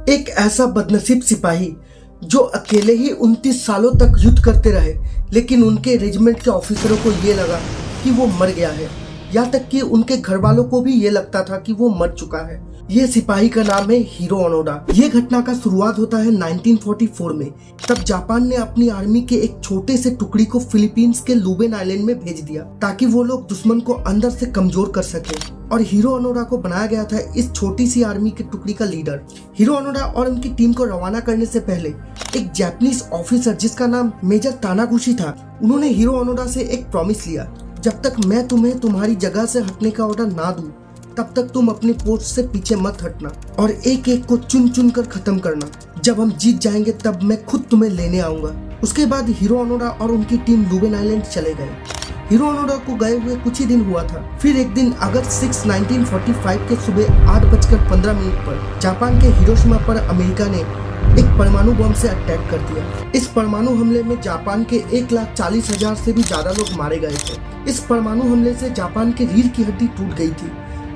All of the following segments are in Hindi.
एक ऐसा बदनसीब सिपाही जो अकेले ही 29 सालों तक युद्ध करते रहे, लेकिन उनके रेजिमेंट के ऑफिसरों को ये लगा कि वो मर गया है। यहाँ तक कि उनके घर वालों को भी ये लगता था कि वो मर चुका है। ये सिपाही का नाम है हीरो ओनोडा। ये घटना का शुरुआत होता है 1944 में। तब जापान ने अपनी आर्मी के एक छोटे से टुकड़ी को फिलीपींस के लुबेन आइलैंड में भेज दिया ताकि वो लोग दुश्मन को अंदर से कमजोर कर सके, और हीरो ओनोडा को बनाया गया था इस छोटी सी आर्मी की टुकड़ी का लीडर। हीरो ओनोडा और उनकी टीम को रवाना करने से पहले एक जापानीज ऑफिसर जिसका नाम मेजर तानागुशी था, उन्होंने हीरो ओनोडा से एक प्रॉमिस लिया, जब तक मैं तुम्हें तुम्हारी जगह से हटने का ऑर्डर ना दूं, तब तक तुम अपनी पोस्ट से पीछे मत हटना और एक एक को चुन चुन कर खत्म करना। जब हम जीत जाएंगे तब मैं खुद तुम्हें लेने आऊंगा। उसके बाद हीरो ओनोडा और उनकी टीम लुबेन आइलैंड चले गए। हीरो ओनोडा को गए हुए कुछ ही दिन हुआ था। फिर एक दिन अगस्त 6, 1945 के सुबह 8:15 पर जापान के हिरोशिमा पर अमेरिका ने एक परमाणु बम से अटैक कर दिया। इस परमाणु हमले में जापान के 1,40,000 से भी ज्यादा लोग मारे गए थे। इस परमाणु हमले से जापान के रीढ़ की हड्डी टूट गई थी,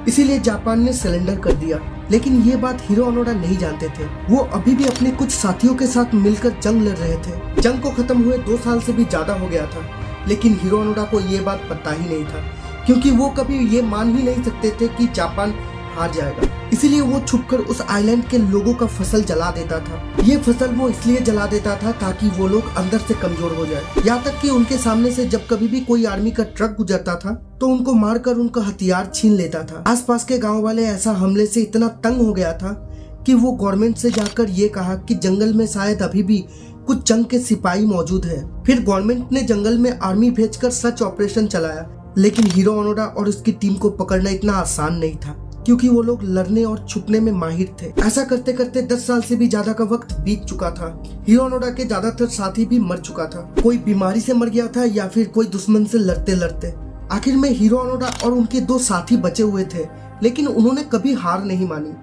इसीलिए जापान ने सरेंडर कर दिया। लेकिन ये बात हीरो ओनोडा नहीं जानते थे। वो अभी भी अपने कुछ साथियों के साथ मिलकर जंग लड़ रहे थे। जंग को खत्म हुए 2 साल से भी ज्यादा हो गया था, लेकिन हीरो ओनोडा को ये बात पता ही नहीं था, क्योंकि वो कभी ये मान ही नहीं सकते थे कि जापान हार जाएगा। इसीलिए वो छुपकर उस आइलैंड के लोगों का फसल जला देता था। ये फसल वो इसलिए जला देता था ताकि वो लोग अंदर से कमजोर हो जाए। यहाँ तक कि उनके सामने से जब कभी भी कोई आर्मी का ट्रक गुजरता था तो उनको मारकर उनका हथियार छीन लेता था। आसपास के गांव वाले ऐसा हमले से इतना तंग हो गया था कि वो गवर्नमेंट से जाकर ये कहा कि जंगल में शायद अभी भी कुछ जंग के सिपाही मौजूद है। फिर गवर्नमेंट ने जंगल में आर्मी भेजकर सर्च ऑपरेशन चलाया, लेकिन हीरो ओनोडा और उसकी टीम को पकड़ना इतना आसान नहीं था, क्योंकि वो लोग लड़ने और छुपने में माहिर थे। ऐसा करते करते 10 साल से भी ज्यादा का वक्त बीत चुका था। हीरो ओनोडा के ज्यादातर साथी भी मर चुका था। कोई बीमारी से मर गया था या फिर कोई दुश्मन से लड़ते लड़ते। आखिर में हीरो ओनोडा और उनके 2 साथी बचे हुए थे, लेकिन उन्होंने कभी हार नहीं मानी।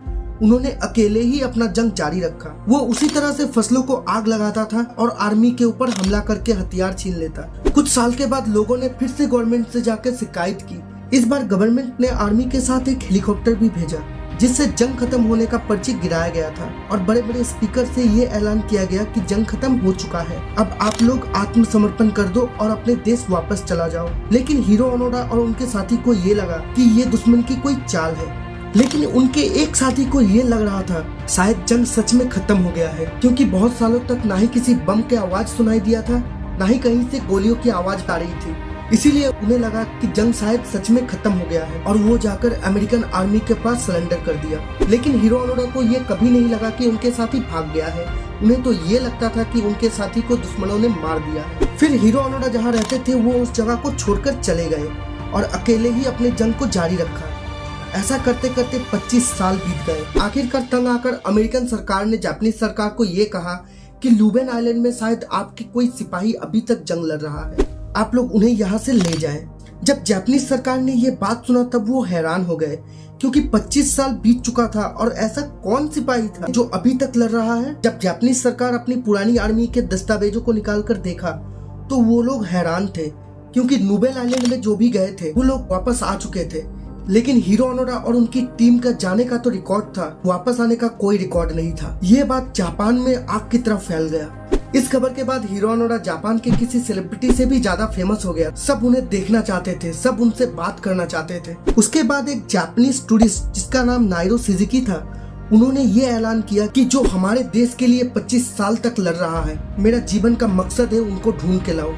उन्होंने अकेले ही अपना जंग जारी रखा। वो उसी तरह से फसलों को आग लगाता था और आर्मी के ऊपर हमला करके हथियार छीन लेता। कुछ साल के बाद लोगों ने फिर से गवर्नमेंट से जाकर शिकायत की। इस बार गवर्नमेंट ने आर्मी के साथ एक हेलीकॉप्टर भी भेजा, जिससे जंग खत्म होने का पर्ची गिराया गया था और बड़े बड़े स्पीकर से ये ऐलान किया गया कि जंग खत्म हो चुका है, अब आप लोग आत्मसमर्पण कर दो और अपने देश वापस चला जाओ। लेकिन हीरो ओनोडा और उनके साथी को ये लगा कि ये दुश्मन की कोई चाल है। लेकिन उनके एक साथी को ये लग रहा था शायद जंग सच में खत्म हो गया है, क्योंकि बहुत सालों तक ना ही किसी बम की आवाज सुनाई दिया था, ना ही कहीं से गोलियों की आवाज आ रही थी। इसीलिए उन्हें लगा कि जंग शायद सच में खत्म हो गया है और वो जाकर अमेरिकन आर्मी के पास सरेंडर कर दिया। लेकिन हीरो ओनोडा को ये कभी नहीं लगा कि उनके साथी भाग गया है। उन्हें तो ये लगता था कि उनके साथी को दुश्मनों ने मार दिया है। फिर हीरो ओनोडा जहाँ रहते थे वो उस जगह को छोड़कर चले गए और अकेले ही अपने जंग को जारी रखा। ऐसा करते करते 25 साल बीत गए। आखिरकार तंग आकर अमेरिकन सरकार ने जापानीज सरकार को ये कहा कि लुबेन आइलैंड में शायद आपके कोई सिपाही अभी तक जंग लड़ रहा है, आप लोग उन्हें यहाँ से ले जाएं। जब जापानीज सरकार ने ये बात सुना तब वो हैरान हो गए, क्योंकि 25 साल बीत चुका था और ऐसा कौन सिपाही था जो अभी तक लड़ रहा है। जब जापानीज सरकार अपनी पुरानी आर्मी के दस्तावेजों को निकाल कर देखा तो वो लोग हैरान थे, क्योंकि लुबेन आइलैंड में जो भी गए थे वो लोग वापस आ चुके थे। लेकिन हीरो ओनोडा और उनकी टीम का जाने का तो रिकॉर्ड था, वापस आने का कोई रिकॉर्ड नहीं था। ये बात जापान में आग की तरह फैल गया। इस खबर के बाद हीरो ओनोडा जापान के किसी सेलिब्रिटी से भी ज्यादा फेमस हो गया। सब उन्हें देखना चाहते थे, सब उनसे बात करना चाहते थे। उसके बाद एक जापानीज टूरिस्ट जिसका नाम नाइरो सुजुकी था, उन्होंने ये ऐलान किया कि जो हमारे देश के लिए 25 साल तक लड़ रहा है, मेरा जीवन का मकसद है उनको ढूंढ के लाओ।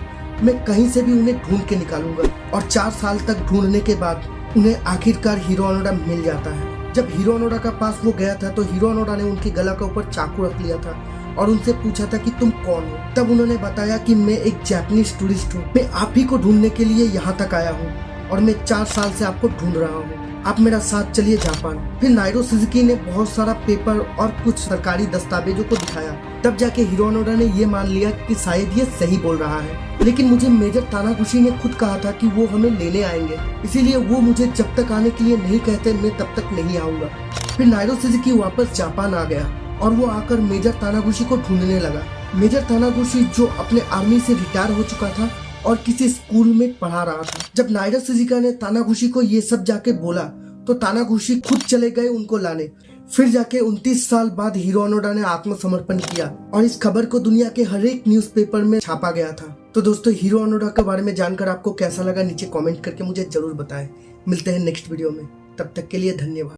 मैं कहीं से भी उन्हें ढूंढ के निकालूंगा। और 4 साल तक ढूंढने के बाद उन्हें आखिरकार हीरो ओनोडा मिल जाता है। जब हीरो ओनोडा का पास वो गया था तो हीरो ओनोडा ने उनके गला के ऊपर चाकू रख लिया था और उनसे पूछा था कि तुम कौन हो। तब उन्होंने बताया कि मैं एक जापानीज टूरिस्ट हूँ, मैं आप ही को ढूंढने के लिए यहाँ तक आया हूँ और मैं 4 साल से आपको ढूंढ रहा हूँ, आप मेरा साथ चलिए जापान। फिर नाइरो सुजुकी ने बहुत सारा पेपर और कुछ सरकारी दस्तावेजों को दिखाया। तब जाके हीरो ओनोडा ने ये मान लिया कि शायद ये सही बोल रहा है। लेकिन मुझे मेजर तानागुशी ने खुद कहा था कि वो हमें लेने आएंगे, इसीलिए वो मुझे जब तक आने के लिए नहीं कहते मैं तब तक नहीं आऊंगा। फिर नाइरो सुजुकी वापस जापान आ गया और वो आकर मेजर तानागुशी को ढूंढने लगा। मेजर तानागुशी जो अपने आर्मी से रिटायर हो चुका था और किसी स्कूल में पढ़ा रहा था। जब नाइरो सुजुकी ने तानागुशी को ये सब जाके बोला तो तानागुशी खुद चले गए उनको लाने। फिर जाके 29 साल बाद हीरो ओनोडा ने आत्मसमर्पण किया और इस खबर को दुनिया के हर एक न्यूज़पेपर में छापा गया था। तो दोस्तों, हीरो ओनोडा के बारे में जानकर आपको कैसा लगा नीचे कमेंट करके मुझे जरूर बताएं। मिलते हैं नेक्स्ट वीडियो में, तब तक के लिए धन्यवाद।